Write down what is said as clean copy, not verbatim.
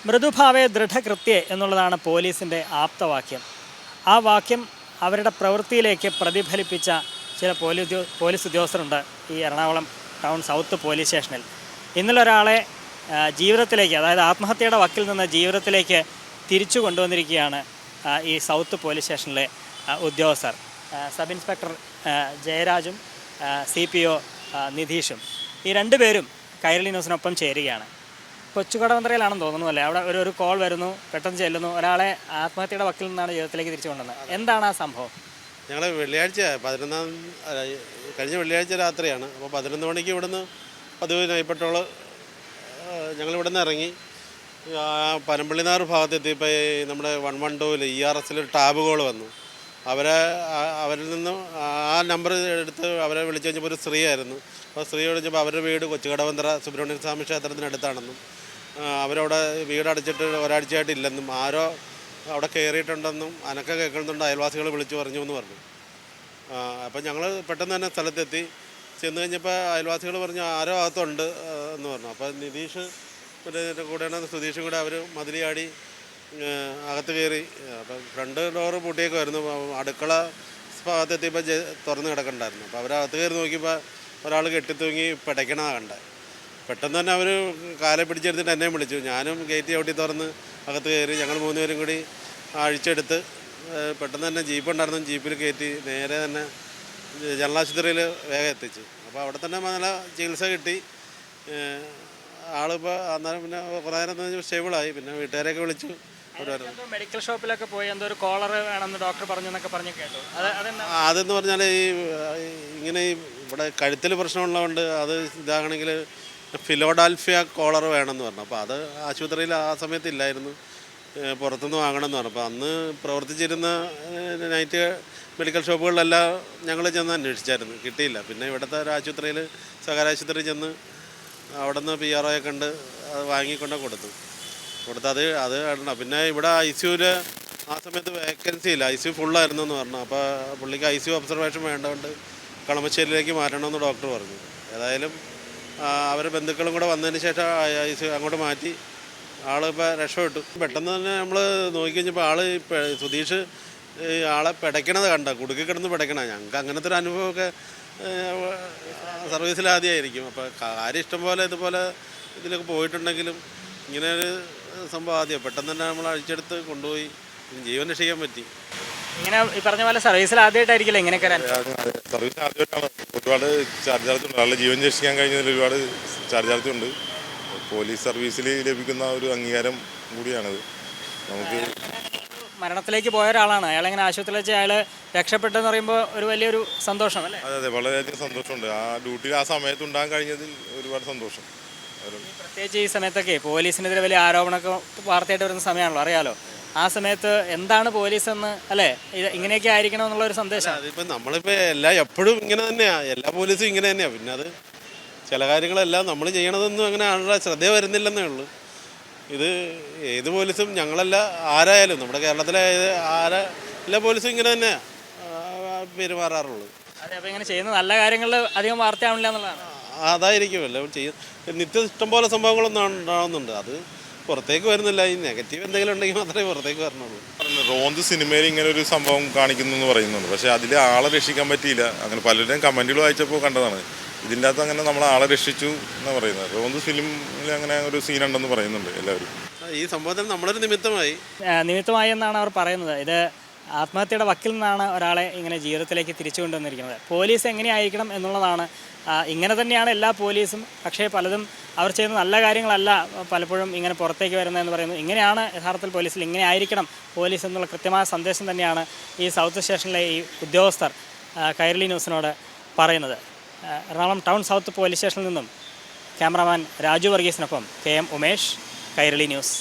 മൃദുഭാവേ ദൃഢകൃത്യേ എന്നുള്ളതാണ് പോലീസിൻ്റെ ആപ്തവാക്യം. ആ വാക്യം അവരുടെ പ്രവൃത്തിയിലേക്ക് പ്രതിഫലിപ്പിച്ച ചില പോലീസ് ഉദ്യോഗസ്ഥരുണ്ട് ഈ എറണാകുളം ടൗൺ സൗത്ത് പോലീസ് സ്റ്റേഷനിൽ. ഇന്നലെ ഒരാളെ ജീവിതത്തിലേക്ക്, അതായത് ആത്മഹത്യയുടെ വക്കിൽ നിന്ന് ജീവിതത്തിലേക്ക് തിരിച്ചു കൊണ്ടുവന്നിരിക്കുകയാണ് ഈ സൗത്ത് പോലീസ് സ്റ്റേഷനിലെ ഉദ്യോഗസ്ഥർ. സബ് ഇൻസ്പെക്ടർ ജയരാജും CPO നിധീഷും, ഈ രണ്ടുപേരും കൈരളി ന്യൂസിനൊപ്പം ചേരുകയാണ്. കൊച്ചുകടവന്ത്രയിലാണെന്ന് തോന്നുന്നു അല്ലേ? അവിടെ ഒരു കോൾ വരുന്നു, പെട്ടെന്ന് ചെല്ലുന്നു, ഒരാളെ ആത്മഹത്യയുടെ വക്കിൽ നിന്നാണ് ജീവിതത്തിലേക്ക് തിരിച്ചു കൊണ്ടുവന്നത്. എന്താണ് ആ സംഭവം? ഞങ്ങൾ വെള്ളിയാഴ്ച കഴിഞ്ഞ വെള്ളിയാഴ്ച രാത്രിയാണ്. അപ്പോൾ 11 മണിക്ക് ഇവിടുന്ന് പതിവ് നൈപ്പട്ടോള് ഞങ്ങളിവിടുന്ന് ഇറങ്ങി പനമ്പള്ളിനാർ ഭാഗത്തെത്തിയപ്പോൾ നമ്മുടെ 112 ERS ടാബ് കോൾ വന്നു. അവരിൽ നിന്നും ആ നമ്പർ എടുത്ത് അവരെ വിളിച്ചു കഴിഞ്ഞപ്പോൾ ഒരു സ്ത്രീ ആയിരുന്നു. അപ്പോൾ സ്ത്രീ വിളിച്ചപ്പോൾ അവരുടെ വീട് കൊച്ചുകടവന്ത്ര സുബ്രഹ്മണ്യ സ്വാമി ക്ഷേത്രത്തിനടുത്താണെന്നും അവരവിടെ വീടടച്ചിട്ട് ഒരാഴ്ചയായിട്ട് ഇല്ലെന്നും ആരോ അവിടെ കയറിയിട്ടുണ്ടെന്നും അനക്ക കേൾക്കുന്നുണ്ട് അയൽവാസികൾ വിളിച്ചു പറഞ്ഞു എന്ന് പറഞ്ഞു. അപ്പോൾ ഞങ്ങൾ പെട്ടെന്ന് തന്നെ സ്ഥലത്തെത്തി. ചെന്ന് കഴിഞ്ഞപ്പോൾ അയൽവാസികൾ പറഞ്ഞു ആരോ അകത്തുണ്ട് എന്ന് പറഞ്ഞു. അപ്പോൾ നിതീഷ് കൂടെയാണ് സുധീഷും കൂടെ അവർ മതിലിയാടി അകത്ത് കയറി. അപ്പം ഫ്രണ്ട് ഡോറ് പൂട്ടിയേക്കുമായിരുന്നു. അടുക്കള ഭാഗത്തെത്തിയപ്പോൾ തുറന്ന് കിടക്കണ്ടായിരുന്നു. അപ്പോൾ അവരകത്ത് കയറി നോക്കിയപ്പോൾ ഒരാൾ കെട്ടിത്തൂങ്ങി പിടയ്ക്കണതാണ് കണ്ടത്. പെട്ടെന്ന് തന്നെ അവർ കാലെ പിടിച്ചെടുത്തിട്ട് എന്നെ വിളിച്ചു. ഞാനും ഗേറ്റ് ചവിട്ടി തുറന്ന് അകത്ത് കയറി. ഞങ്ങൾ 3 പേരും കൂടി അഴിച്ചെടുത്ത് പെട്ടെന്ന് തന്നെ ജീപ്പ് ഉണ്ടായിരുന്നു, ജീപ്പിൽ കയറ്റി നേരെ തന്നെ ജനലാശുപത്രിയിൽ വേഗം എത്തിച്ചു. അപ്പോൾ അവിടെ തന്നെ നല്ല ചികിത്സ കിട്ടി. ആളിപ്പോൾ അന്നേരം പിന്നെ കുറേ നേരം സ്റ്റേബിളായി. പിന്നെ വീട്ടുകാരെയൊക്കെ വിളിച്ചു. മെഡിക്കൽ ഷോപ്പിലൊക്കെ പോയി എന്തോ ഒരു കോളർ വേണമെന്ന് ഡോക്ടർ പറഞ്ഞു എന്നൊക്കെ പറഞ്ഞു കേട്ടു. അതെന്ന് പറഞ്ഞാൽ ഇങ്ങനെ ഇവിടെ കഴുത്തിൽ പ്രശ്നമുള്ളതുകൊണ്ട് അത് ഇതാകണമെങ്കിൽ ഫിലോഡാൽഫിയ കോളർ വേണമെന്ന് പറഞ്ഞു. അപ്പോൾ അത് ആശുപത്രിയിൽ ആ സമയത്ത് ഇല്ലായിരുന്നു, പുറത്തുനിന്ന് വാങ്ങണമെന്ന് പറഞ്ഞു. അപ്പോൾ അന്ന് പ്രവർത്തിച്ചിരുന്ന നൈറ്റ് മെഡിക്കൽ ഷോപ്പുകളിലെല്ലാം ഞങ്ങൾ ചെന്ന് അന്വേഷിച്ചായിരുന്നു, കിട്ടിയില്ല. പിന്നെ ഇവിടുത്തെ ഒരു ആശുപത്രിയിൽ സ്വകാര്യ ആശുപത്രി ചെന്ന് അവിടെ നിന്ന് PRO കണ്ട് അത് വാങ്ങിക്കൊണ്ട് കൊടുത്തു. അത് ഇടണം. പിന്നെ ഇവിടെ ICUവിൽ ആ സമയത്ത് വേക്കൻസി ഇല്ല, ICU ഫുള്ളായിരുന്നു എന്ന് പറഞ്ഞു. അപ്പോൾ പുള്ളിക്ക് ICU ഒബ്സർവേഷൻ വേണ്ടതുകൊണ്ട് കളമശ്ശേരിയിലേക്ക് മാറ്റണമെന്ന് ഡോക്ടർ പറഞ്ഞു. ഏതായാലും അവരുടെ ബന്ധുക്കളും കൂടെ വന്നതിന് ശേഷം ICU അങ്ങോട്ട് മാറ്റി. ആളിപ്പോൾ രക്ഷപ്പെട്ടു. പെട്ടെന്ന് തന്നെ നമ്മൾ നോക്കിക്കഴിഞ്ഞപ്പോൾ സുധീഷ് ആളെ പിടയ്ക്കണത് കണ്ട, കുടുക്കി കിടന്ന് പിടയ്ക്കണ. ഞങ്ങൾക്ക് അങ്ങനത്തെ ഒരു അനുഭവമൊക്കെ സർവീസിലാദ്യമായിരിക്കും. അപ്പോൾ കാര്യം ഇഷ്ടംപോലെ ഇതുപോലെ ഇതിലൊക്കെ പോയിട്ടുണ്ടെങ്കിലും ഇങ്ങനെ ഒരു സംഭവം ആദ്യം പെട്ടെന്ന് തന്നെ നമ്മൾ അഴിച്ചെടുത്ത് കൊണ്ടുപോയി ജീവൻ രക്ഷിക്കാൻ പറ്റി. ഇങ്ങനെ ഈ പറഞ്ഞ പോലെ സർവീസിൽ ആദ്യമായിട്ടായിരിക്കില്ല ഇങ്ങനെയൊക്കെ? സർവീസ് ആദ്യമായിട്ടാണ്. ഒരുപാട് ചാർജാർജുണ്ട്. ആളുടെ ജീവൻ രക്ഷിക്കാൻ കഴിഞ്ഞതിൽ ഒരുപാട് ചാർജാർജുണ്ട്. പോലീസ് സർവീസിൽ ലഭിക്കുന്ന ഒരു അംഗീകാരം കൂടിയാണത്. നമുക്ക് മരണത്തിലേക്ക് പോയ ഒരാളാണ് അയാൾ, ഇങ്ങനെ ആശുപത്രിയിൽ വെച്ച് അയാൾ രക്ഷപ്പെട്ടെന്ന് പറയുമ്പോൾ ഒരു വലിയൊരു സന്തോഷം അല്ലേ? അതെ, വളരെയധികം സന്തോഷമുണ്ട്. ആ ഡ്യൂട്ടിയിൽ ആ സമയത്ത് ഉണ്ടാകാൻ കഴിഞ്ഞതിൽ ഒരുപാട് സന്തോഷം. പ്രത്യേകിച്ച് ഈ സമയത്തൊക്കെ പോലീസിനെതിരെ വലിയ ആരോപണമൊക്കെ വാർത്തയായിട്ട് വരുന്ന സമയമാണല്ലോ, അറിയാലോ. ആ സമയത്ത് എന്താണ് പോലീസ് എന്ന്, അല്ലേ, ഇങ്ങനെയൊക്കെ ആയിരിക്കണം എന്നുള്ള ഒരു സന്ദേശം. അതിപ്പോൾ നമ്മളിപ്പോൾ എപ്പോഴും ഇങ്ങനെ തന്നെയാണ്, എല്ലാ പോലീസും ഇങ്ങനെ തന്നെയാണ്. പിന്നെ അത് ചില കാര്യങ്ങളെല്ലാം നമ്മൾ ചെയ്യണതൊന്നും അങ്ങനെ ആളുടെ ശ്രദ്ധ വരുന്നില്ലെന്നേ ഉള്ളൂ. ഇത് ഏത് പോലീസും ആരായാലും നമ്മുടെ കേരളത്തിലെ എല്ലാ പോലീസും ഇങ്ങനെ തന്നെയാണ് പെരുമാറാറുള്ളത്. അതെ, അപ്പോൾ ഇങ്ങനെ ചെയ്യുന്ന നല്ല കാര്യങ്ങൾ അധികം വാർത്തയാവില്ല എന്നുള്ളതാണ്. അതായിരിക്കുമല്ലോ നിത്യം ഇഷ്ടംപോലെ സംഭവങ്ങളൊന്നും ഉണ്ടാകുന്നുണ്ട്. അത് പുറത്തേക്ക് വരുന്നില്ല. ഈ നെഗറ്റീവ് എന്തെങ്കിലും ഉണ്ടെങ്കിൽ മാത്രമേ പുറത്തേക്ക് വരണുള്ളൂ. റോന്ത് സിനിമയിൽ ഇങ്ങനെ ഒരു സംഭവം കാണിക്കുന്നു എന്ന് പറയുന്നുണ്ട്. പക്ഷേ അതിൽ ആളെ രക്ഷിക്കാൻ പറ്റിയില്ല. അങ്ങനെ പലരുടെയും കമൻറ്റുകൾ വായിച്ചപ്പോൾ കണ്ടതാണ്. ഇതിൻ്റെ അകത്ത് അങ്ങനെ നമ്മൾ ആളെ രക്ഷിച്ചു എന്നാണ് പറയുന്നത്. റോന്ത് ഫിലിമിൽ അങ്ങനെ ഒരു സീനുണ്ടെന്ന് പറയുന്നുണ്ട് എല്ലാവരും. ഈ സംഭവത്തിൽ നമ്മളൊരു നിമിത്തമായി എന്നാണ് അവർ പറയുന്നത്. ഇത് ആത്മഹത്യയുടെ വക്കിൽ നിന്നാണ് ഒരാളെ ഇങ്ങനെ ജീവിതത്തിലേക്ക് തിരിച്ചു കൊണ്ടുവന്നിരിക്കുന്നത്. പോലീസ് എങ്ങനെയായിരിക്കണം എന്നുള്ളതാണ്. ഇങ്ങനെ തന്നെയാണ് എല്ലാ പോലീസും. പക്ഷേ പലതും അവർ ചെയ്യുന്ന നല്ല കാര്യങ്ങളല്ല പലപ്പോഴും ഇങ്ങനെ പുറത്തേക്ക് വരുന്നതെന്ന് പറയുന്നത്. ഇങ്ങനെയാണ് യഥാർത്ഥത്തിൽ പോലീസിൽ ഇങ്ങനെ ആയിരിക്കണം പോലീസ് എന്നുള്ള കൃത്യമായ സന്ദേശം തന്നെയാണ് ഈ സൗത്ത് സ്റ്റേഷനിലെ ഈ ഉദ്യോഗസ്ഥർ കൈരളി ന്യൂസിനോട് പറയുന്നത്. എറണാകുളം ടൗൺ സൗത്ത് പോലീസ് സ്റ്റേഷനിൽ നിന്നും ക്യാമറാമാൻ രാജു വർഗീസിനൊപ്പം KM ഉമേഷ്, കൈരളി ന്യൂസ്.